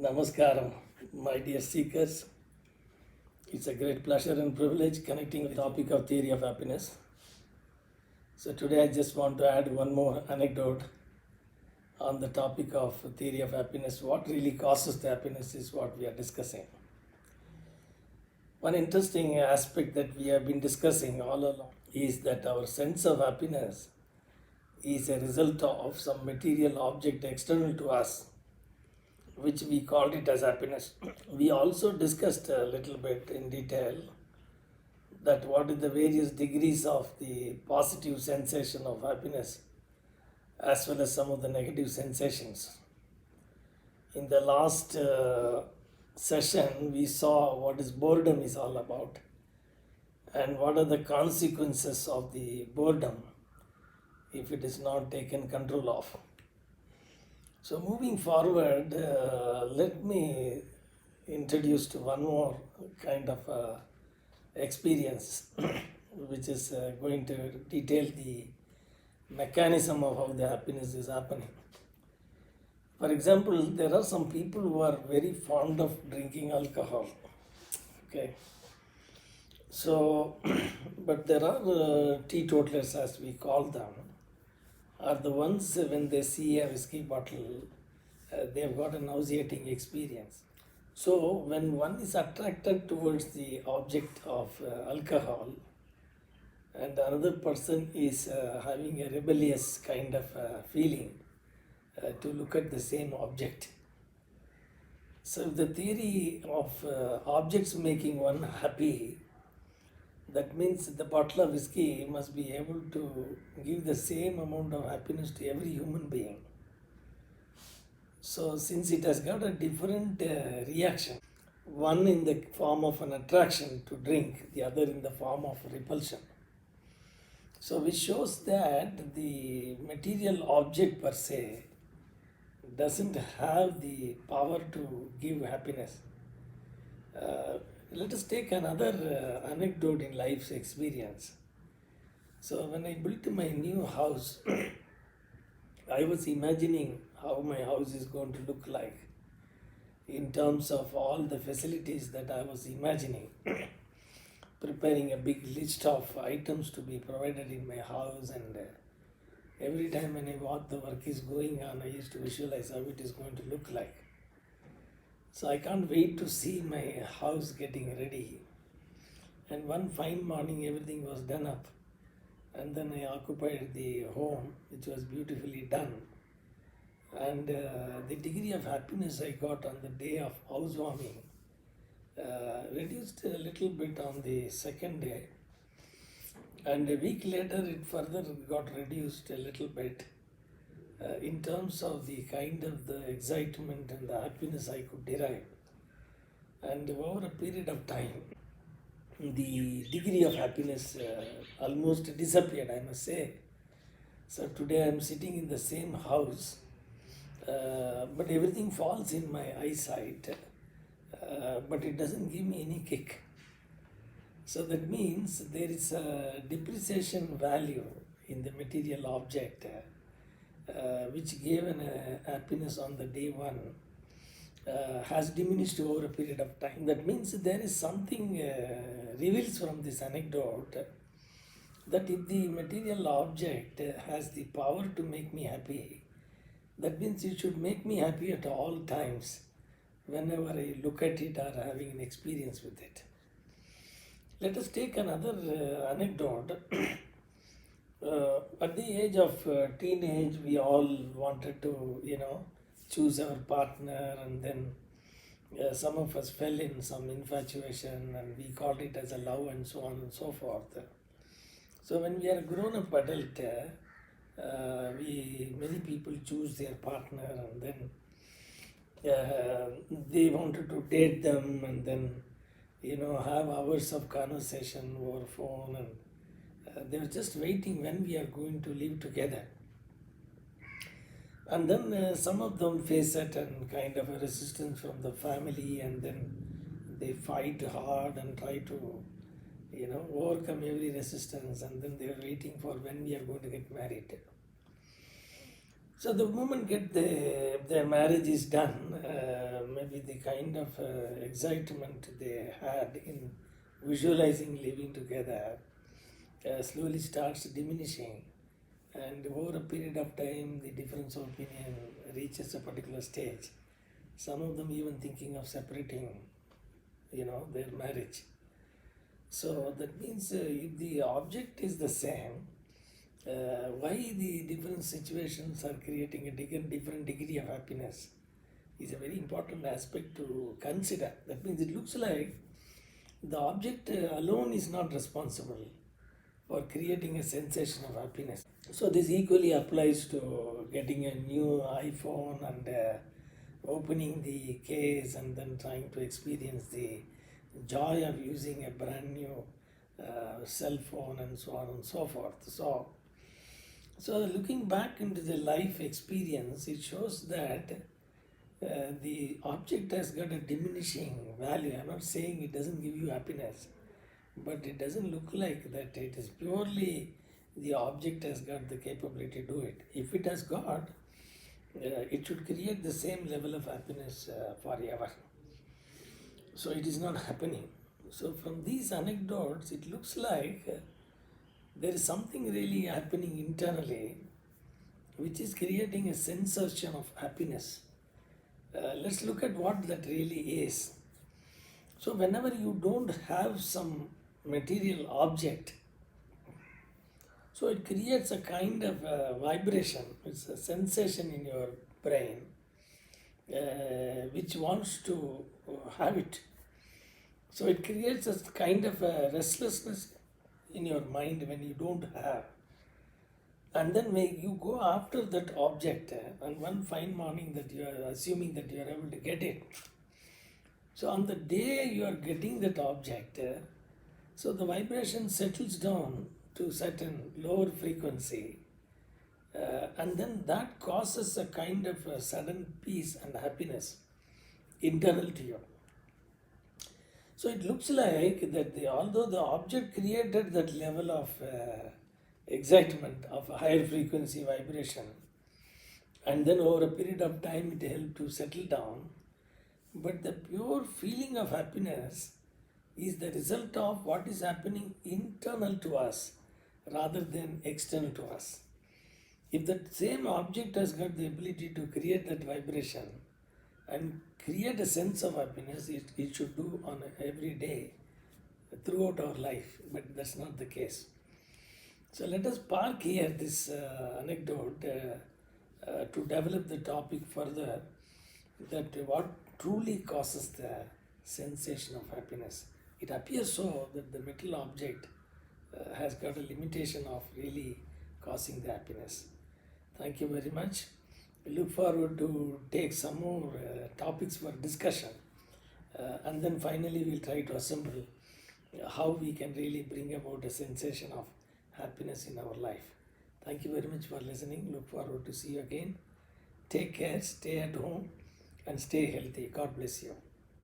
Namaskaram, my dear seekers. It's a great pleasure and privilege connecting with the topic of theory of happiness. So today I just want to add one more anecdote on the topic of theory of happiness. What really causes the happiness is what we are discussing. One interesting aspect that we have been discussing all along is that our sense of happiness is a result of some material object external to us, which we called it as happiness. We also discussed a little bit in detail that what is the various degrees of the positive sensation of happiness as well as some of the negative sensations. In the last session, we saw what is boredom is all about and what are the consequences of the boredom if it is not taken control of. So moving forward, let me introduce to one more kind of experience which is going to detail the mechanism of how the happiness is happening. For example, there are some people who are very fond of drinking alcohol. Okay. So, but there are teetotalers, as we call them, are the ones when they see a whiskey bottle, they have got a nauseating experience. So, when one is attracted towards the object of alcohol, and another person is having a rebellious kind of feeling to look at the same object. So, the theory of objects making one happy, that means the bottle of whiskey must be able to give the same amount of happiness to every human being. So, since it has got a different reaction, one in the form of an attraction to drink, the other in the form of repulsion. So, which shows that the material object per se doesn't have the power to give happiness. Let us take another anecdote in life's experience. So, when I built my new house, I was imagining how my house is going to look like in terms of all the facilities that I was imagining. Preparing a big list of items to be provided in my house, and every time when I walk, the work is going on, I used to visualize how it is going to look like. So I can't wait to see my house getting ready. And one fine morning, everything was done up. And then I occupied the home, which was beautifully done. And the degree of happiness I got on the day of housewarming reduced a little bit on the second day. And a week later, it further got reduced a little bit in terms of the kind of the excitement and the happiness I could derive. And over a period of time, the degree of happiness almost disappeared, I must say. So today I am sitting in the same house, but everything falls in my eyesight, but it doesn't give me any kick. So that means there is a depreciation value in the material object, which gave an happiness on the day one, has diminished over a period of time. That means there is something reveals from this anecdote that if the material object has the power to make me happy, that means it should make me happy at all times whenever I look at it or having an experience with it. Let us take another anecdote. At the age of teenage, we all wanted to, choose our partner, and then some of us fell in some infatuation and we called it as a love and so on and so forth. So when we are a grown-up adult, many people choose their partner, and then they wanted to date them, and then have hours of conversation over phone, and they were just waiting when we are going to live together. And then some of them face certain kind of a resistance from the family, and then they fight hard and try to overcome every resistance, and then they are waiting for when we are going to get married. So the moment their marriage is done, maybe the kind of excitement they had in visualizing living together slowly starts diminishing, and over a period of time, the difference of opinion reaches a particular stage. Some of them even thinking of separating, their marriage. So that means if the object is the same, why the different situations are creating a different degree of happiness is a very important aspect to consider. That means it looks like the object alone is not responsible for creating a sensation of happiness. So this equally applies to getting a new iPhone and opening the case and then trying to experience the joy of using a brand new cell phone and so on and so forth. So looking back into the life experience, it shows that the object has got a diminishing value. I'm not saying it doesn't give you happiness, but it doesn't look like that. It is purely the object has got the capability to do it. If it has got, it should create the same level of happiness forever. So it is not happening. So from these anecdotes, it looks like there is something really happening internally which is creating a sensation of happiness. Let's look at what that really is. So whenever you don't have some material object, so it creates a kind of vibration, it's a sensation in your brain which wants to have it. So it creates a kind of a restlessness in your mind when you don't have. And then when you go after that object, and one fine morning that you are assuming that you are able to get it. So on the day you are getting that object, so the vibration settles down to certain lower frequency, and then that causes a kind of a sudden peace and happiness internal to you. So it looks like that although the object created that level of excitement of a higher frequency vibration, and then over a period of time it helped to settle down, but the pure feeling of happiness is the result of what is happening internal to us rather than external to us. If that same object has got the ability to create that vibration and create a sense of happiness, it should do on every day throughout our life, but that's not the case. So let us park here this anecdote to develop the topic further, that what truly causes the sensation of happiness. It appears so that the metal object has got a limitation of really causing the happiness. Thank you very much. We look forward to take some more topics for discussion, and then finally we'll try to assemble how we can really bring about a sensation of happiness in our life. Thank you very much for listening. Look forward to see you again. Take care, stay at home, and stay healthy. God bless you.